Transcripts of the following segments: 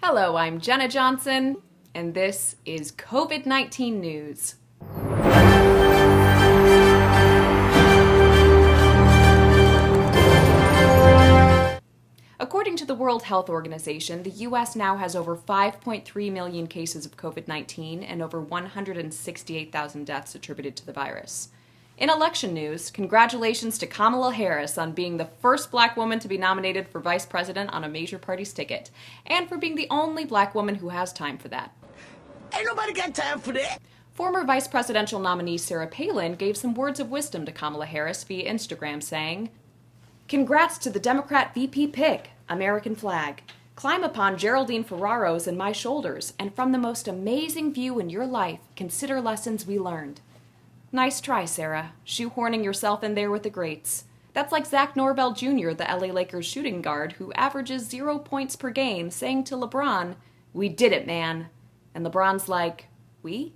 Hello, I'm Jenna Johnson, and this is COVID-19 News. According to the World Health Organization, the U.S. now has over 5.3 million cases of COVID-19 and over 168,000 deaths attributed to the virus. In election news, congratulations to Kamala Harris on being the first black woman to be nominated for vice president on a major party's ticket, and for being the only black woman who has time for that. Ain't nobody got time for that. Former vice presidential nominee Sarah Palin gave some words of wisdom to Kamala Harris via Instagram, saying, "Congrats to the Democrat VP pick, American flag. Climb upon Geraldine Ferraro's and my shoulders, and from the most amazing view in your life, consider lessons we learned." Nice try, Sarah, shoehorning yourself in there with the greats. That's like Zach Norvell Jr., the LA Lakers shooting guard, who averages 0 points per game, saying to LeBron, "We did it, man." And LeBron's like, "We?"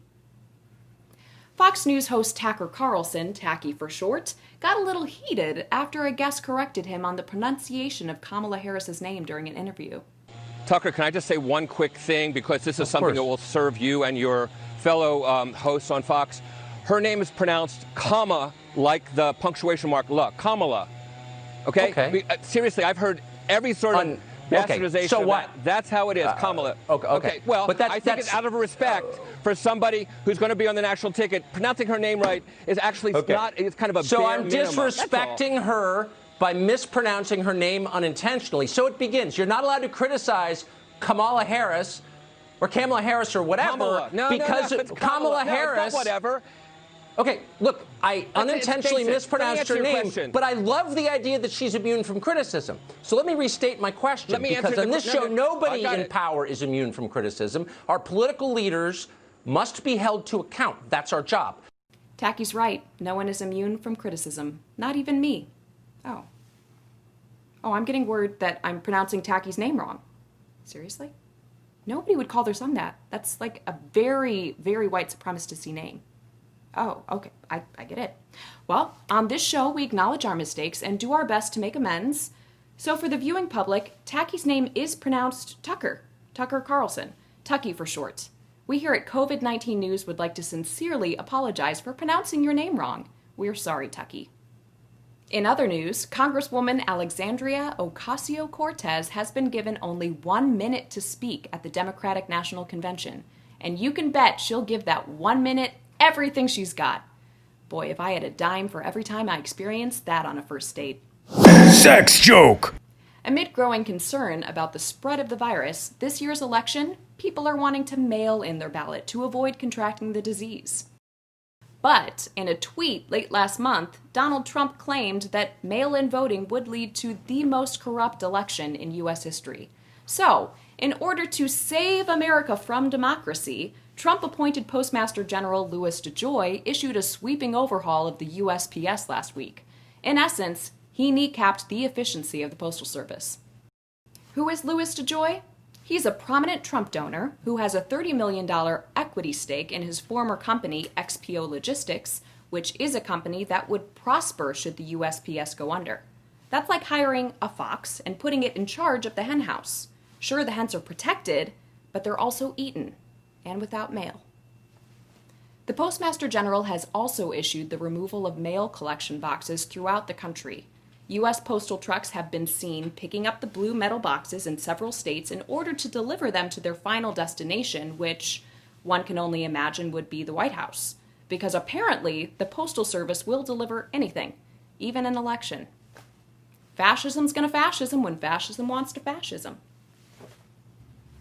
Fox News host Tucker Carlson, Tacky for short, got a little heated after a guest corrected him on the pronunciation of Kamala Harris's name during an interview. Tucker, can I just say one quick thing, because this is something that will serve you and your fellow hosts on Fox. Her name is pronounced comma, like the punctuation mark la, Kamala. Okay? Seriously, I've heard every sort of bastardization so of what? that. That's how it is, Kamala. Okay. Well, but I think it's out of respect for somebody who's going to be on the national ticket. Pronouncing her name right is actually not, it's kind of a So bare I'm minimum. disrespecting her by mispronouncing her name unintentionally. So it begins. You're not allowed to criticize Kamala Harris or Kamala Harris or whatever Kamala. because it's Kamala Harris. It's not whatever. Okay, look, I unintentionally mispronounced her name, but I love the idea that she's immune from criticism. So let me restate my question, because on this show, nobody in power is immune from criticism. Our political leaders must be held to account. That's our job. Tacky's right. No one is immune from criticism. Not even me. Oh, I'm getting word that I'm pronouncing Tacky's name wrong. Seriously? Nobody would call their son that. That's like a very, very white supremacist name. Oh, okay. I get it. Well, on this show, we acknowledge our mistakes and do our best to make amends. So for the viewing public, Tacky's name is pronounced Tucker Carlson, Tucky for short. We here at COVID-19 News would like to sincerely apologize for pronouncing your name wrong. We're sorry, Tucky. In other news, Congresswoman Alexandria Ocasio-Cortez has been given only 1 minute to speak at the Democratic National Convention. And you can bet she'll give that 1 minute everything she's got. Boy, if I had a dime for every time I experienced that on a first date. Sex joke! Amid growing concern about the spread of the virus, this year's election, people are wanting to mail in their ballot to avoid contracting the disease. But in a tweet late last month, Donald Trump claimed that mail-in voting would lead to the most corrupt election in U.S. history. So, in order to save America from democracy, Trump appointed Postmaster General Louis DeJoy issued a sweeping overhaul of the USPS last week. In essence, he kneecapped the efficiency of the Postal Service. Who is Louis DeJoy? He's a prominent Trump donor who has a $30 million equity stake in his former company, XPO Logistics, which is a company that would prosper should the USPS go under. That's like hiring a fox and putting it in charge of the hen house. Sure, the hens are protected, but they're also eaten, and without mail. The Postmaster General has also issued the removal of mail collection boxes throughout the country. U.S. postal trucks have been seen picking up the blue metal boxes in several states in order to deliver them to their final destination, which one can only imagine would be the White House, because apparently the Postal Service will deliver anything, even an election. Fascism's gonna fascism when fascism wants to fascism.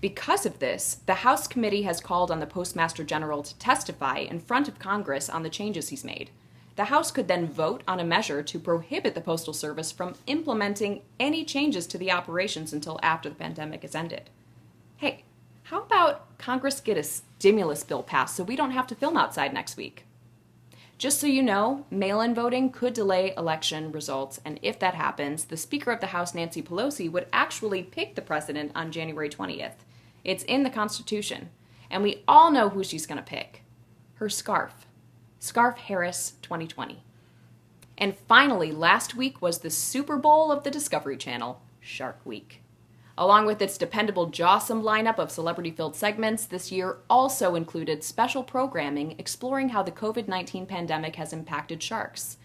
Because of this, the House committee has called on the Postmaster General to testify in front of Congress on the changes he's made. The House could then vote on a measure to prohibit the Postal Service from implementing any changes to the operations until after the pandemic has ended. Hey, how about Congress get a stimulus bill passed so we don't have to film outside next week? Just so you know, mail-in voting could delay election results, and if that happens, the Speaker of the House, Nancy Pelosi, would actually pick the president on January 20th. It's in the Constitution, and we all know who she's going to pick. Her scarf. Scarf Harris 2020. And finally, last week was the Super Bowl of the Discovery Channel, Shark Week. Along with its dependable Jawsome lineup of celebrity-filled segments, this year also included special programming exploring how the COVID-19 pandemic has impacted sharks.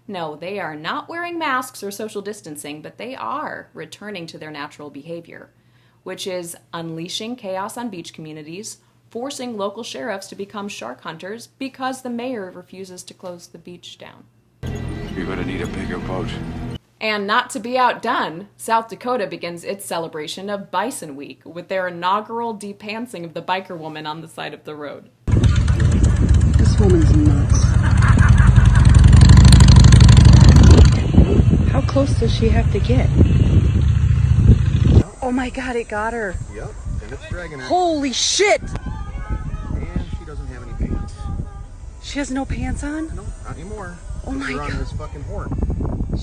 No, they are not wearing masks or social distancing, but they are returning to their natural behavior, which is unleashing chaos on beach communities, forcing local sheriffs to become shark hunters because the mayor refuses to close the beach down. You're gonna need a bigger boat. And not to be outdone, South Dakota begins its celebration of Bison Week with their inaugural depantsing of the biker woman on the side of the road. This woman's nuts. How close does she have to get? Oh my god, it got her. Yep, and it's dragging her. Holy shit! And she doesn't have any pants. She has no pants on? No, not anymore. Oh my You're god. on this fucking horn.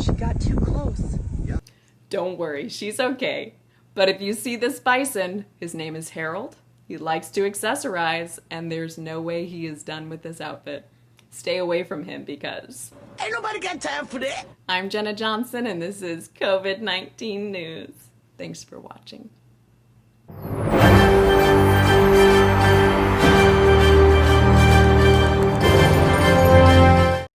She got too close. Yep. Don't worry, she's okay. But if you see this bison, his name is Harold. He likes to accessorize, and there's no way he is done with this outfit. Stay away from him because... Ain't nobody got time for that. I'm Jenna Johnson, and this is COVID-19 News. Thanks for watching.